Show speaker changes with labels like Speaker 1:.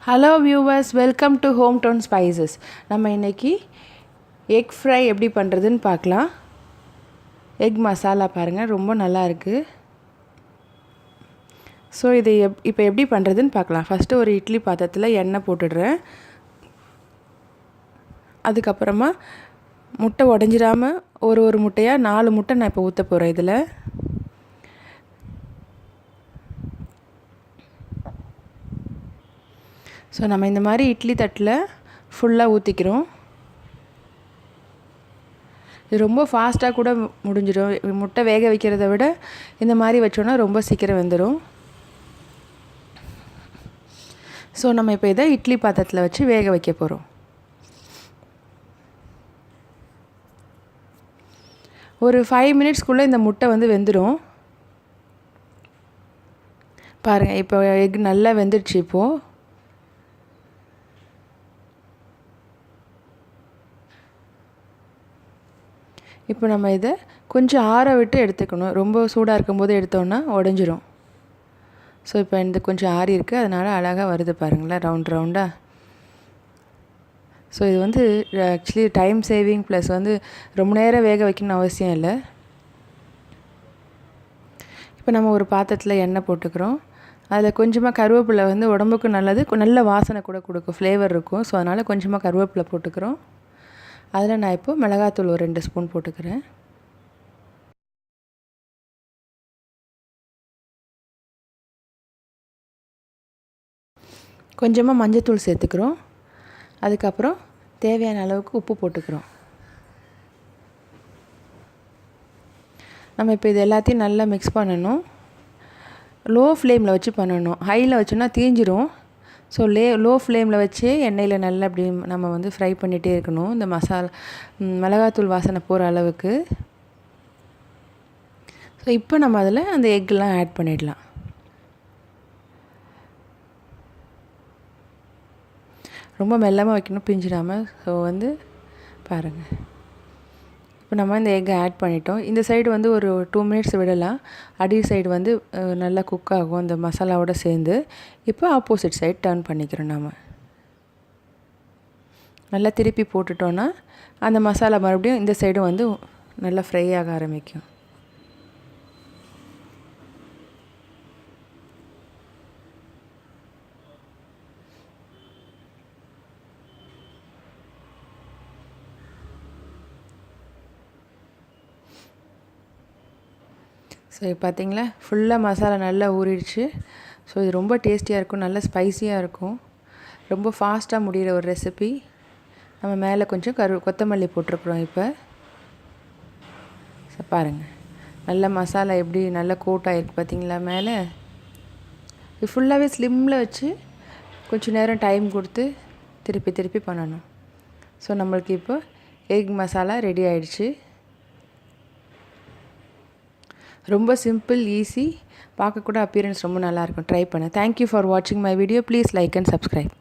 Speaker 1: Hello viewers, welcome to home town spices. நம்ம இன்றைக்கி egg fry எப்படி பண்ணுறதுன்னு பார்க்கலாம். எக் மசாலா பாருங்கள், ரொம்ப நல்லா இருக்குது. ஸோ இதை இப்போ எப்படி பண்ணுறதுன்னு பார்க்கலாம். ஃபஸ்ட்டு ஒரு இட்லி பாத்திரத்தில் எண்ணெய் போட்டுடுறேன். அதுக்கப்புறமா முட்டை உடஞ்சிடாமல் ஒரு முட்டையாக 4 முட்டை நான் இப்போ ஊற்ற போகிறேன். இதில் ஸோ நம்ம இந்த மாதிரி இட்லி தட்டில் ஃபுல்லாக ஊற்றிக்கிறோம். இது ரொம்ப ஃபாஸ்ட்டாக கூட முடிஞ்சிடும். முட்டை வேக வைக்கிறத விட இந்த மாதிரி வச்சோன்னா ரொம்ப சீக்கிரம் வெந்துடும். ஸோ நம்ம இப்போ இதை இட்லி பாத்திரத்தில் வச்சு வேக வைக்க போகிறோம். ஒரு 5 மினிட்ஸ்க்குள்ளே இந்த முட்டை வெந்துடும். பாருங்கள், இப்போ எக் நல்லா வெந்துடுச்சு. இப்போ நம்ம இதை கொஞ்சம் ஆற விட்டு எடுத்துக்கணும். ரொம்ப சூடாக இருக்கும்போது எடுத்தோன்னா உடஞ்சிரும். ஸோ இப்போ இந்த கொஞ்சம் ஆறி இருக்குது, அதனால் அழகாக வருது பாருங்களேன், ரவுண்டாக. ஸோ இது ஆக்சுவலி டைம் சேவிங் ப்ளஸ் ரொம்ப நேரம் வேக வைக்கணும்னு அவசியம் இல்லை. இப்போ நம்ம ஒரு பாத்திரத்தில் எண்ணெய் போட்டுக்கிறோம். அதில் கொஞ்சமாக கருவேப்பிலை உடம்புக்கு நல்லது, நல்ல வாசனை கூட கொடுக்கும், ஃப்ளேவர் இருக்கும். ஸோ அதனால் கொஞ்சமாக கருவேப்பிலை போட்டுக்கிறோம். அதில் நான் இப்போது மிளகாத்தூள் ஒரு 2 ஸ்பூன் போட்டுக்கிறேன். கொஞ்சமாக மஞ்சத்தூள் சேர்த்துக்கிறோம். அதுக்கப்புறம் தேவையான அளவுக்கு உப்பு போட்டுக்கிறோம். நம்ம இப்போ இது எல்லாத்தையும் நல்லா மிக்ஸ் பண்ணணும். லோ ஃப்ளேமில் வச்சு பண்ணணும். ஹையில் வச்சோன்னா தீஞ்சிரும். ஸோ லோ ஃப்ளேமில் வச்சு எண்ணெயில் நல்லா அப்படி நம்ம ஃப்ரை பண்ணிகிட்டே இருக்கணும். இந்த மிளகாத்தூள் வாசனை போகிற அளவுக்கு. ஸோ இப்போ நம்ம அதில் அந்த எக்கெலாம் ஆட் பண்ணிடலாம். ரொம்ப மெல்லமாக வைக்கணும், பிஞ்சிடாமல். ஸோ பாருங்கள், இப்போ நம்ம இந்த எக்கை ஆட் பண்ணிட்டோம். இந்த சைடு ஒரு 2 மினிட்ஸ் விடலாம். அடி சைடு நல்லா குக் ஆகும் அந்த மசாலாவோடு சேர்ந்து. இப்போ ஆப்போசிட் சைடு டர்ன் பண்ணிக்கிறோம். நாம் நல்லா திருப்பி போட்டுட்டோன்னா அந்த மசாலா மறுபடியும் இந்த சைடும் நல்லா ஃப்ரை ஆக ஆரம்பிக்கும். ஸோ பார்த்திங்களா, ஃபுல்லாக மசாலா நல்லா ஊறிடுச்சு. ஸோ இது ரொம்ப டேஸ்டியாக இருக்கும், நல்லா ஸ்பைஸியாக இருக்கும். ரொம்ப ஃபாஸ்ட்டாக முடிகிற ஒரு ரெசிபி. நம்ம மேலே கொஞ்சம் கொத்தமல்லி போட்டிருக்குறோம். இப்போ ஸோ பாருங்கள், நல்ல மசாலா எப்படி நல்லா கோட் ஆகிருக்கு பார்த்திங்களா மேலே. இது ஃபுல்லாகவே ஸ்லிம்மில் வச்சு கொஞ்சம் நேரம் டைம் கொடுத்து திருப்பி பண்ணணும். ஸோ நம்மளுக்கு இப்போ எக் மசாலா ரெடி ஆகிடுச்சு. ரொம்ப சிம்பிள், ஈஸி, பார்க்கக்கூட அப்பியரன்ஸ் ரொம்ப நல்லாயிருக்கும். ட்ரை பண்ணேன். தேங்க்யூ ஃபார் வாட்சிங் my video. Please like and subscribe.